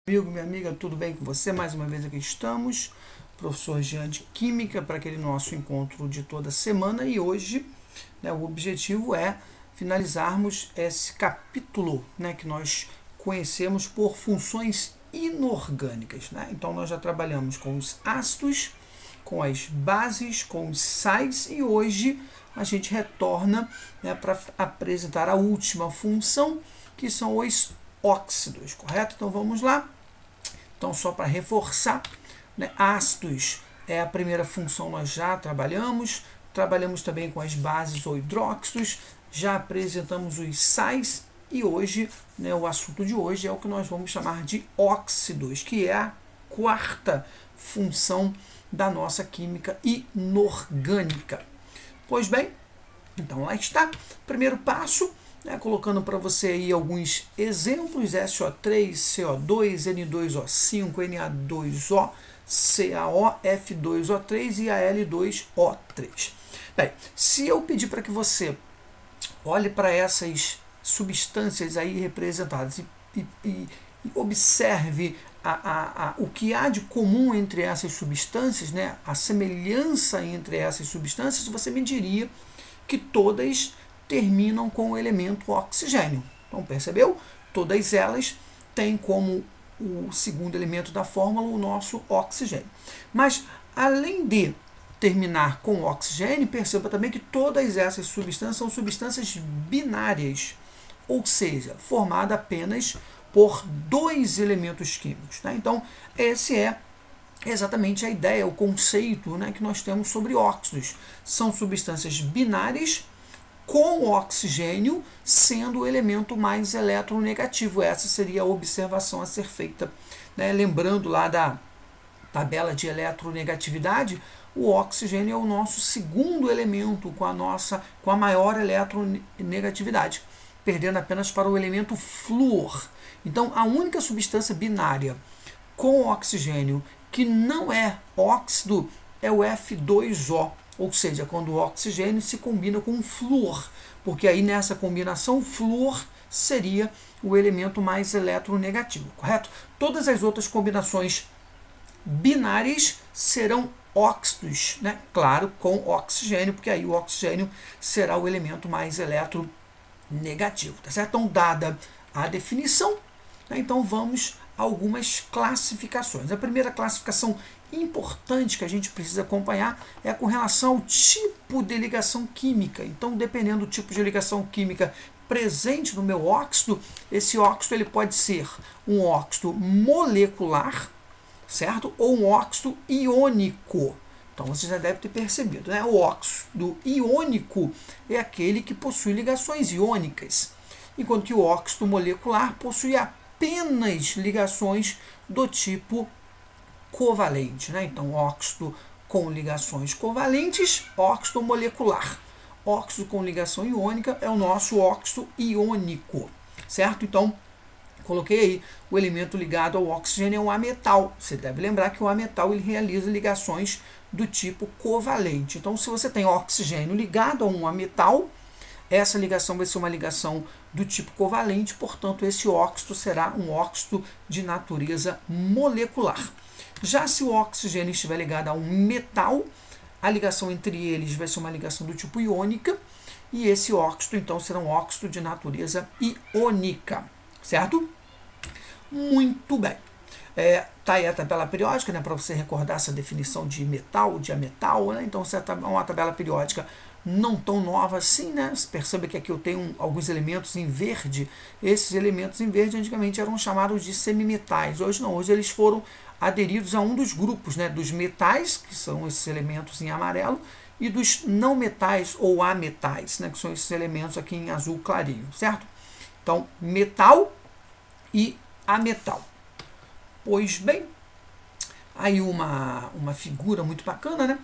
Amigo, minha amiga, tudo bem com você? Mais uma vez aqui estamos, professor Jean de Química, para aquele nosso encontro de toda semana. E hoje, o objetivo é finalizarmos esse capítulo, que nós conhecemos por funções inorgânicas. Então, nós já trabalhamos com os ácidos, com as bases, com os sais, e hoje a gente retorna para apresentar a última função, que são os óxidos, correto? Então, vamos lá. Então, só para reforçar, ácidos é a primeira função, nós já trabalhamos também com as bases ou hidróxidos, já apresentamos os sais e hoje, o assunto de hoje é o que nós vamos chamar de óxidos, que é a quarta função da nossa química inorgânica. Pois bem, então lá está, primeiro passo, colocando para você aí alguns exemplos: SO3, CO2, N2O5, Na2O, CaO, F2O3 e Al2O3. Bem, se eu pedir para que você olhe para essas substâncias aí representadas e observe o que há de comum entre essas substâncias, a semelhança entre essas substâncias, você me diria que todas terminam com o elemento oxigênio. Então, percebeu? Todas elas têm como o segundo elemento da fórmula o nosso oxigênio. Mas, além de terminar com oxigênio, perceba também que todas essas substâncias são substâncias binárias, ou seja, formada apenas por dois elementos químicos. Então, esse é exatamente a ideia, o conceito que nós temos sobre óxidos. São substâncias binárias com oxigênio sendo o elemento mais eletronegativo. Essa seria a observação a ser feita. Lembrando lá da tabela de eletronegatividade, o oxigênio é o nosso segundo elemento com a maior eletronegatividade, perdendo apenas para o elemento flúor. Então, a única substância binária com oxigênio que não é óxido é o F2O, ou seja, quando o oxigênio se combina com o flúor, porque aí nessa combinação o flúor seria o elemento mais eletronegativo, correto? Todas as outras combinações binárias serão óxidos, claro, com oxigênio, porque aí o oxigênio será o elemento mais eletronegativo, tá certo? Então, dada a definição, então vamos a algumas classificações. A primeira classificação importante que a gente precisa acompanhar é com relação ao tipo de ligação química. Então, dependendo do tipo de ligação química presente no meu óxido, esse óxido ele pode ser um óxido molecular, certo? Ou um óxido iônico. Então, você já deve ter percebido, O óxido iônico é aquele que possui ligações iônicas, enquanto que o óxido molecular possui apenas ligações do tipo covalente. Então, óxido com ligações covalentes, óxido molecular. Óxido com ligação iônica é o nosso óxido iônico, certo? Então, coloquei aí o elemento ligado ao oxigênio é um ametal. Você deve lembrar que o ametal ele realiza ligações do tipo covalente. Então, se você tem oxigênio ligado a um ametal, essa ligação vai ser uma ligação do tipo covalente, portanto, esse óxido será um óxido de natureza molecular. Já se o oxigênio estiver ligado a um metal, a ligação entre eles vai ser uma ligação do tipo iônica, e esse óxido, então, será um óxido de natureza iônica, certo? Muito bem. Tá aí a tabela periódica, para você recordar essa definição de metal, de ametal, Então, essa é uma tabela periódica não tão nova assim, Você percebe que aqui eu tenho alguns elementos em verde. Esses elementos em verde antigamente eram chamados de semimetais. Hoje não, hoje eles foram aderidos a um dos grupos, dos metais, que são esses elementos em amarelo, e dos não metais ou ametais, que são esses elementos aqui em azul clarinho, certo? Então, metal e ametal. Pois bem, aí uma figura muito bacana,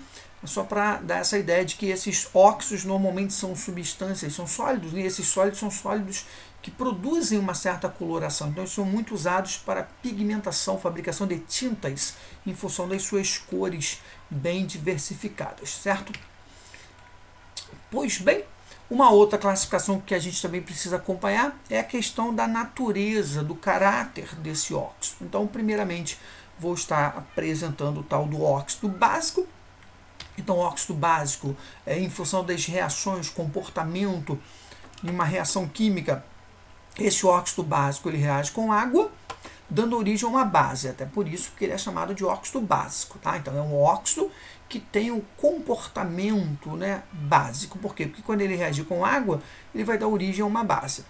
só para dar essa ideia de que esses óxidos normalmente são substâncias, são sólidos, e esses sólidos são sólidos que produzem uma certa coloração. Então, eles são muito usados para pigmentação, fabricação de tintas, em função das suas cores bem diversificadas, certo? Pois bem, Uma outra classificação que a gente também precisa acompanhar é a questão da natureza, do caráter desse óxido. Então, primeiramente, vou estar apresentando o tal do óxido básico. Então, o óxido básico, em função das reações, comportamento, em uma reação química, esse óxido básico ele reage com água, dando origem a uma base, até por isso que ele é chamado de óxido básico. Tá? Então, é um óxido que tem um comportamento, né, básico. Por quê? Porque quando ele reagir com água, ele vai dar origem a uma base.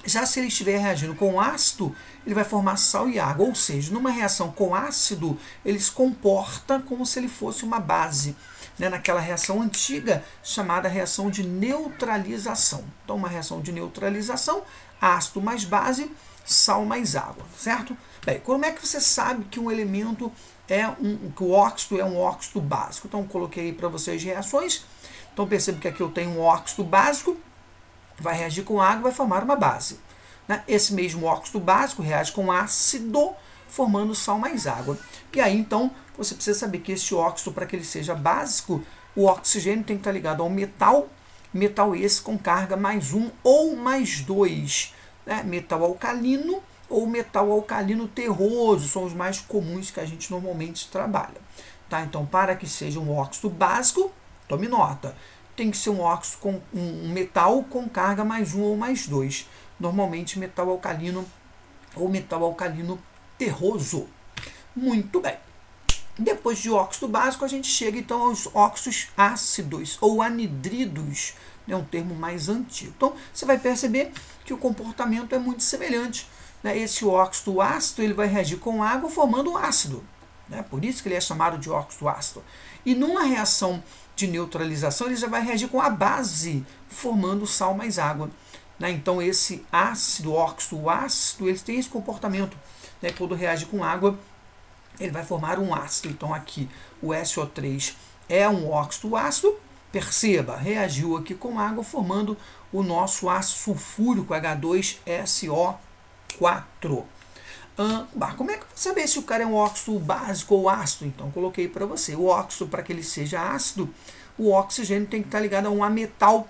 Já se ele estiver reagindo com ácido, ele vai formar sal e água, ou seja, numa reação com ácido, ele se comporta como se ele fosse uma base, né, naquela reação antiga chamada reação de neutralização. Então, uma reação de neutralização, ácido mais base, sal mais água, certo? Bem, como é que você sabe que um elemento que o óxido é um óxido básico? Então, coloquei para vocês reações. Então, percebo que aqui eu tenho um óxido básico, vai reagir com água e vai formar uma base. Né? Esse mesmo óxido básico reage com ácido, formando sal mais água. E aí, então, você precisa saber que esse óxido, para que ele seja básico, o oxigênio tem que estar ligado ao metal, metal esse com carga mais 1 ou mais 2. Né? Metal alcalino ou metal alcalino terroso, são os mais comuns que a gente normalmente trabalha. Tá? Então, para que seja um óxido básico, tome nota, tem que ser um óxido com um metal com carga mais 1 ou mais 2. Normalmente metal alcalino ou metal alcalino terroso. Muito bem. Depois de óxido básico, a gente chega então aos óxidos ácidos ou anidridos, é um termo mais antigo. Então, você vai perceber que o comportamento é muito semelhante. Né? Esse óxido ácido ele vai reagir com água formando um ácido. Né? Por isso que ele é chamado de óxido ácido. E numa reação de neutralização, ele já vai reagir com a base, formando sal mais água. Né? Então, esse ácido, óxido ácido, ele tem esse comportamento. Né? Quando reage com água, ele vai formar um ácido. Então, aqui o SO3 é um óxido ácido. Perceba, reagiu aqui com água, formando o nosso ácido sulfúrico H2SO4. Como é que eu vou saber se o cara é um óxido básico ou ácido? Então, coloquei para você. O óxido, para que ele seja ácido, o oxigênio tem que estar ligado a um ametal.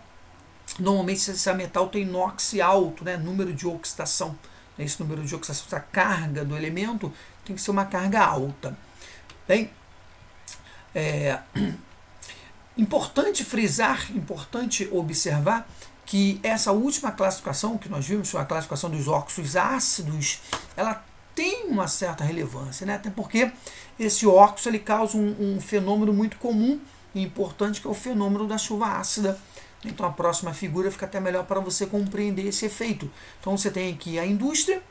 Normalmente, esse ametal tem NOx alto, né? Número de oxidação. Esse número de oxidação, essa carga do elemento, tem que ser uma carga alta. Bem, importante frisar, importante observar que essa última classificação que nós vimos, a classificação dos óxidos ácidos, ela tem uma certa relevância, né? Até porque esse óxido ele causa um fenômeno muito comum e importante, que é o fenômeno da chuva ácida. Então a próxima figura fica até melhor para você compreender esse efeito. Então você tem aqui a indústria,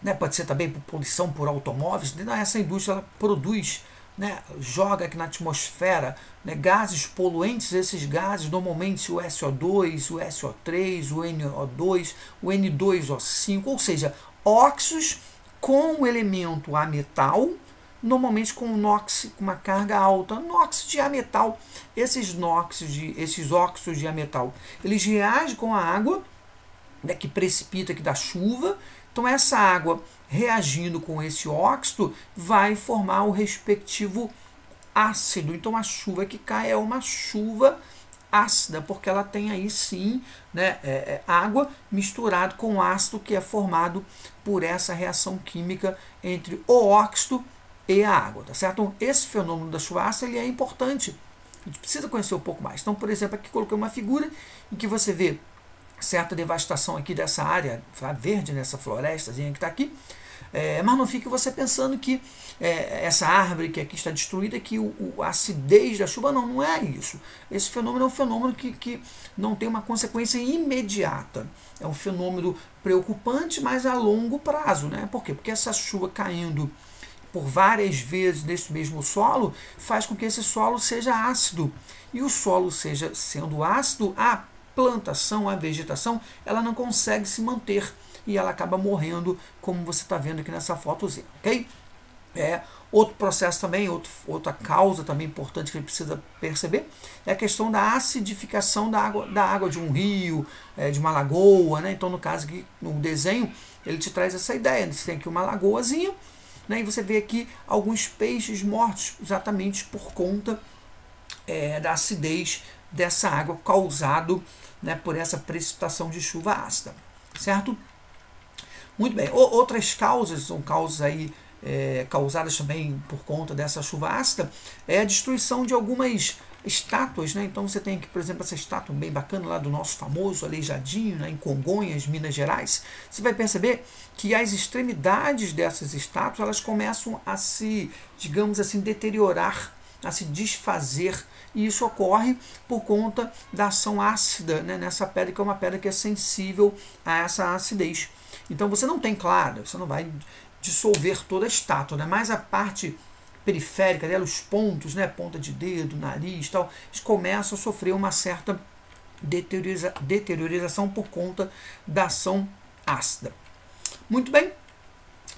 né? Pode ser também por poluição por automóveis. Essa indústria ela produz, né, joga aqui na atmosfera, né, gases poluentes. Esses gases normalmente o SO2, o SO3, o NO2, o N2O5, ou seja, óxidos com o elemento ametal, normalmente com NOx, com uma carga alta, NOx de ametal. Esses óxidos de ametal, eles reagem com a água, né, que precipita aqui da chuva. Então, essa água reagindo com esse óxido vai formar o respectivo ácido. Então, a chuva que cai é uma chuva ácida, porque ela tem aí sim, né, água misturada com ácido que é formado por essa reação química entre o óxido e a água. Tá certo? Então, esse fenômeno da chuva ácida ele é importante. A gente precisa conhecer um pouco mais. Então, por exemplo, aqui coloquei uma figura em que você vê certa devastação aqui dessa área verde, nessa florestazinha que está aqui, mas não fique você pensando que essa árvore que aqui está destruída, que a acidez da chuva, não é isso. Esse fenômeno é um fenômeno que não tem uma consequência imediata. É um fenômeno preocupante, mas a longo prazo. Né? Por quê? Porque essa chuva caindo por várias vezes nesse mesmo solo faz com que esse solo seja ácido. E o solo sendo ácido, a plantação, a vegetação, ela não consegue se manter e ela acaba morrendo, como você está vendo aqui nessa fotozinha, ok? Outro processo também, outra causa também importante que a gente precisa perceber é a questão da acidificação da água de um rio, de uma lagoa, né? Então, no caso aqui, no desenho, ele te traz essa ideia, você tem aqui uma lagoazinha, né? E você vê aqui alguns peixes mortos, exatamente por conta da acidez dessa água causado, né, por essa precipitação de chuva ácida, certo? Muito bem. Outras causas, são causas aí causadas também por conta dessa chuva ácida, é a destruição de algumas estátuas, né? Então você tem aqui, por exemplo, essa estátua bem bacana lá do nosso famoso Aleijadinho, né, em Congonhas, Minas Gerais. Você vai perceber que as extremidades dessas estátuas, elas começam a se, digamos assim, deteriorar, a se desfazer, e isso ocorre por conta da ação ácida, né, nessa pedra, que é uma pedra que é sensível a essa acidez. Então você não tem, claro, você não vai dissolver toda a estátua, né, mas a parte periférica dela, os pontos, né, ponta de dedo, nariz, tal, eles começam a sofrer uma certa deteriorização por conta da ação ácida. Muito bem.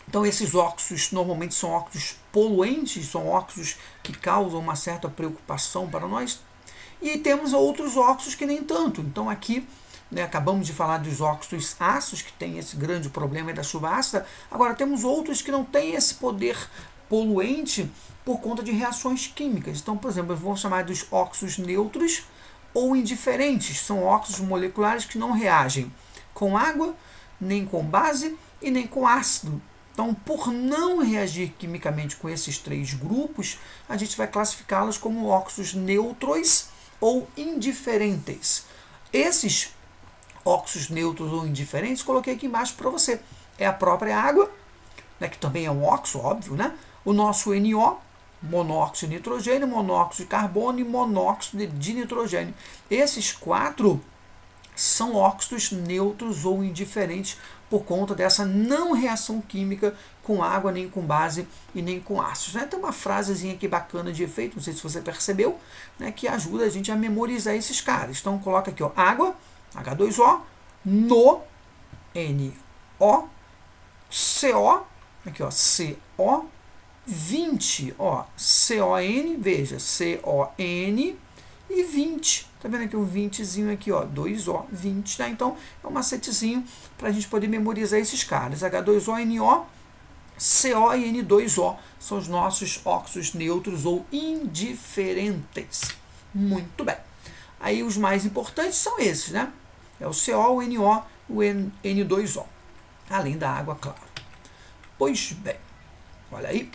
Então esses óxidos normalmente são óxidos poluentes, são óxidos que causam uma certa preocupação para nós. E temos outros óxidos que nem tanto. Então aqui, né, acabamos de falar dos óxidos ácidos, que tem esse grande problema da chuva ácida. Agora temos outros que não têm esse poder poluente por conta de reações químicas. Então, por exemplo, eu vou chamar dos óxidos neutros ou indiferentes. São óxidos moleculares que não reagem com água, nem com base e nem com ácido. Então, por não reagir quimicamente com esses três grupos, a gente vai classificá-los como óxidos neutros ou indiferentes. Esses óxidos neutros ou indiferentes, coloquei aqui embaixo para você. É a própria água, né, que também é um óxido, óbvio, né? O nosso NO, monóxido de nitrogênio, monóxido de carbono e monóxido de nitrogênio. Esses quatro são óxidos neutros ou indiferentes por conta dessa não reação química com água, nem com base e nem com ácidos. Né? Tem uma frasezinha aqui bacana de efeito, não sei se você percebeu, né, que ajuda a gente a memorizar esses caras. Então coloca aqui, ó, água, H2O, no, NO, CO, aqui ó, CO, 20, ó, CON, veja, CON e 20. Tá vendo aqui um 20zinho aqui, ó, 2O, 20, tá? Então é um macetezinho para a gente poder memorizar esses caras. H2O, NO, CO e N2O são os nossos óxidos neutros ou indiferentes. Muito bem. Aí os mais importantes são esses, né? É o CO, o NO, o N2O. Além da água, claro. Pois bem, olha aí.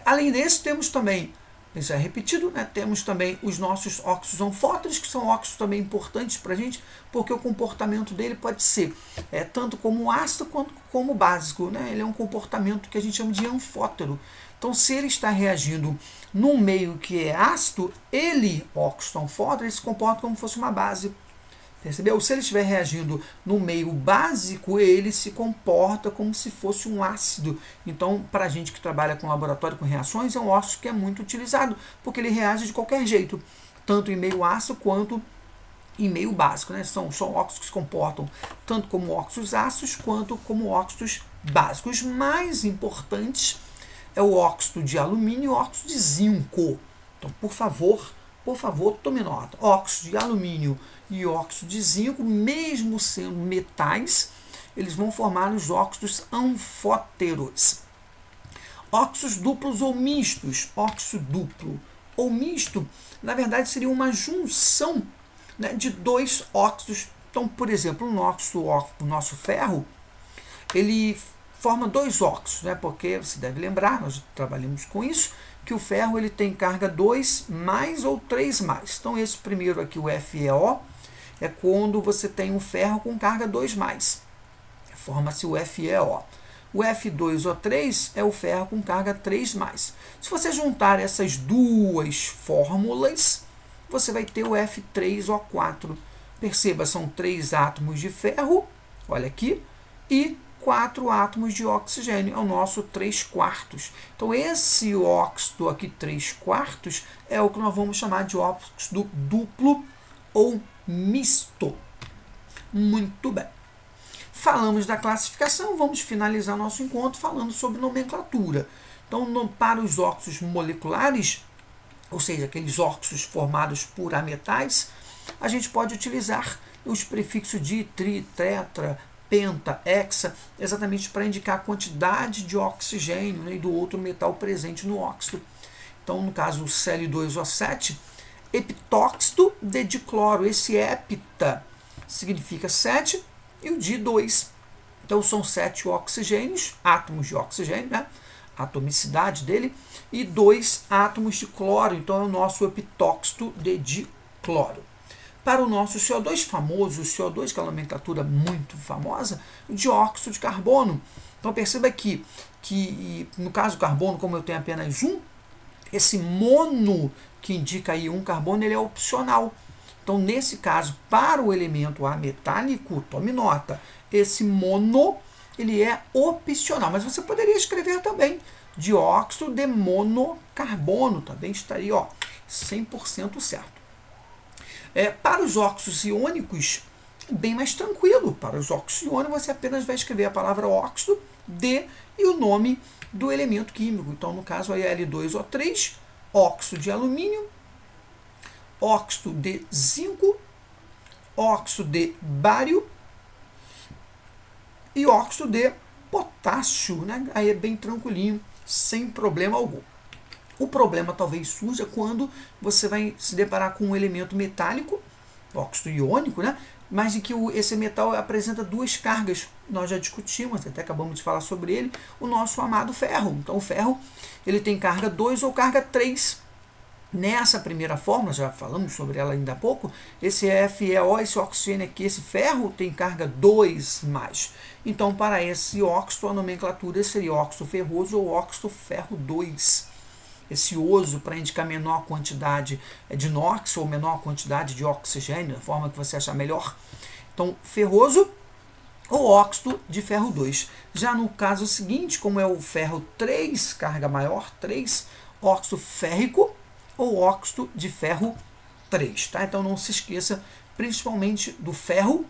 Além desse, temos também, isso é repetido, né? Temos também os nossos óxidos anfóteres, que são óxidos também importantes para a gente, porque o comportamento dele pode ser tanto como ácido quanto como básico, né? Ele é um comportamento que a gente chama de anfótero. Então, se ele está reagindo num meio que é ácido, ele, óxido anfótero, ele se comporta como se fosse uma base. Percebeu? Se ele estiver reagindo no meio básico, ele se comporta como se fosse um ácido. Então, para a gente que trabalha com laboratório, com reações, é um óxido que é muito utilizado, porque ele reage de qualquer jeito, tanto em meio ácido quanto em meio básico. Né? São óxidos que se comportam tanto como óxidos ácidos quanto como óxidos básicos. Os mais importantes é o óxido de alumínio e o óxido de zinco. Então, por favor, tome nota. Óxido de alumínio e óxido de zinco, mesmo sendo metais, eles vão formar os óxidos anfóteros. Óxidos duplos ou mistos. Óxido duplo ou misto, na verdade, seria uma junção, né, de dois óxidos. Então, por exemplo, o nosso ferro, ele forma dois óxidos, né, porque você deve lembrar, nós trabalhamos com isso, que o ferro ele tem carga 2 mais ou 3 mais. Então, esse primeiro aqui, o FeO, é quando você tem um ferro com carga 2 mais. Forma-se o FeO. O F2O3 é o ferro com carga 3 mais. Se você juntar essas duas fórmulas, você vai ter o F3O4. Perceba, são 3 átomos de ferro, olha aqui, e 4 átomos de oxigênio, é o nosso 3/4. Então, esse óxido aqui, 3/4, é o que nós vamos chamar de óxido duplo ou misto. Muito bem. Falamos da classificação, vamos finalizar nosso encontro falando sobre nomenclatura. Então, para os óxidos moleculares, ou seja, aqueles óxidos formados por ametais, a gente pode utilizar os prefixos de tri, tetra, penta, hexa, exatamente para indicar a quantidade de oxigênio, né, e do outro metal presente no óxido. Então, no caso, o Cl2O7, epitóxido de dicloro. Esse hepta significa 7 e o di 2. Então são 7 oxigênios, átomos de oxigênio, né? A atomicidade dele, e 2 átomos de cloro. Então é o nosso epitóxido de dicloro. Para o nosso CO2 famoso, o CO2, que é uma nomenclatura muito famosa, o dióxido de carbono. Então perceba aqui que no caso do carbono, como eu tenho apenas um, esse mono que indica aí um carbono, ele é opcional. Então nesse caso, para o elemento ametálico, tome nota, esse mono ele é opcional, mas você poderia escrever também dióxido de monocarbono, também estaria 100% certo. Para os óxidos iônicos, bem mais tranquilo. Para os óxidos iônicos, você apenas vai escrever a palavra óxido, de e o nome do elemento químico. Então, no caso, aí L2O3, óxido de alumínio, óxido de zinco, óxido de bário e óxido de potássio, né? Aí é bem tranquilinho, sem problema algum. O problema talvez surja quando você vai se deparar com um elemento metálico, óxido iônico, né? Mas em que esse metal apresenta duas cargas. Nós já discutimos, até acabamos de falar sobre ele, o nosso amado ferro. Então o ferro ele tem carga 2 ou carga 3. Nessa primeira fórmula, já falamos sobre ela ainda há pouco, esse FeO, esse oxigênio aqui, esse ferro tem carga 2+. Então, para esse óxido, a nomenclatura seria óxido ferroso ou óxido ferro 2. Esse oso para indicar menor quantidade de NOx ou menor quantidade de oxigênio, da forma que você achar melhor. Então, ferroso ou óxido de ferro 2. Já no caso seguinte, como é o ferro 3, carga maior, 3, óxido férrico, ou óxido de ferro 3, tá? Então não se esqueça principalmente do ferro,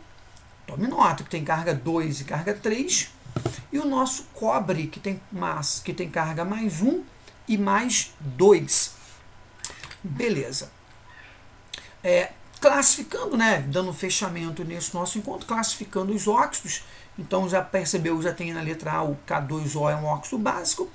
tome nota que tem carga 2 e carga 3, e o nosso cobre que tem carga mais 1 e mais 2. Beleza. Classificando, né, dando fechamento nesse nosso encontro, classificando os óxidos, então já percebeu, já tem na letra A o K2O é um óxido básico,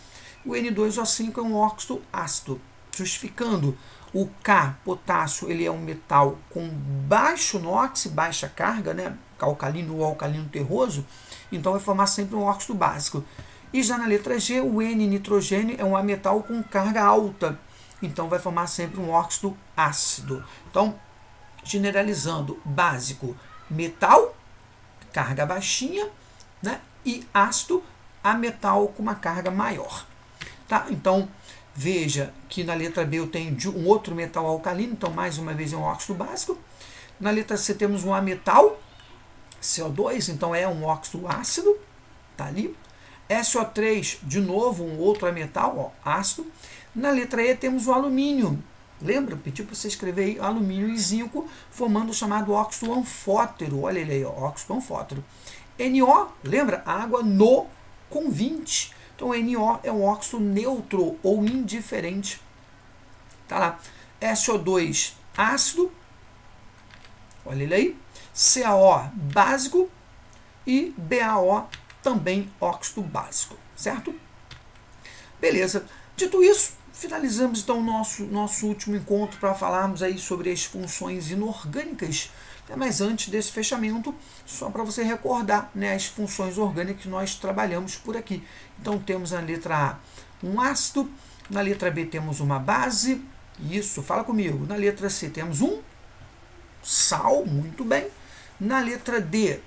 o N2O5 é um óxido ácido. Justificando, o K, potássio, ele é um metal com baixo NOx, baixa carga, né? Alcalino ou alcalino terroso, então vai formar sempre um óxido básico. E já na letra G, o N, nitrogênio, é um ametal com carga alta, então vai formar sempre um óxido ácido. Então, generalizando, básico, metal, carga baixinha, né? E ácido, ametal com uma carga maior. Tá? Então, veja que na letra B eu tenho um outro metal alcalino, então mais uma vez é um óxido básico. Na letra C temos um ametal, CO2, então é um óxido ácido, tá ali. SO3, de novo um outro ametal, ácido. Na letra E temos o alumínio. Lembra? Pedi para você escrever aí alumínio e zinco, formando o chamado óxido anfótero. Olha ele aí, óxido anfótero. NO, lembra? Água no com 20. Então, NO é um óxido neutro ou indiferente. Tá lá. SO2, ácido. Olha ele aí. CaO, básico. E BaO, também óxido básico. Certo? Beleza. Dito isso, finalizamos então o nosso último encontro para falarmos aí sobre as funções inorgânicas. Mas antes desse fechamento, só para você recordar, né, as funções orgânicas que nós trabalhamos por aqui. Então temos na letra A um ácido, na letra B temos uma base, isso, fala comigo. Na letra C temos um sal, muito bem. Na letra D,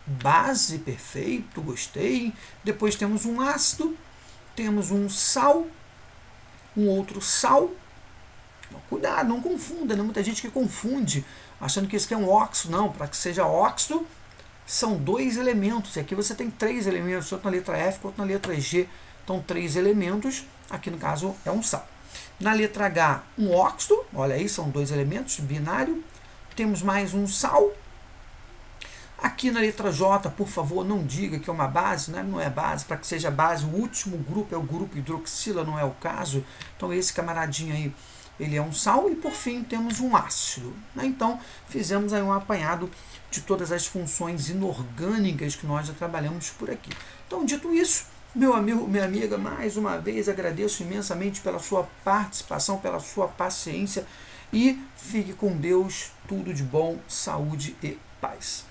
base, perfeito, gostei. Depois temos um ácido, temos um sal, um outro sal. Cuidado, não confunda, né? Muita gente que confunde, achando que isso aqui é um óxido. Não, para que seja óxido, são 2 elementos. E aqui você tem 3 elementos, tanto na letra F quanto na letra G. Então, 3 elementos, aqui no caso é um sal. Na letra H, um óxido, olha aí, são 2 elementos, binário. Temos mais um sal. Aqui na letra J, por favor, não diga que é uma base, né? Não é base, para que seja base, o último grupo é o grupo hidroxila, não é o caso. Então, esse camaradinho aí, ele é um sal, e por fim temos um ácido. Né? Então, fizemos aí um apanhado de todas as funções inorgânicas que nós já trabalhamos por aqui. Então, dito isso, meu amigo, minha amiga, mais uma vez agradeço imensamente pela sua participação, pela sua paciência. e fique com Deus, tudo de bom, saúde e paz.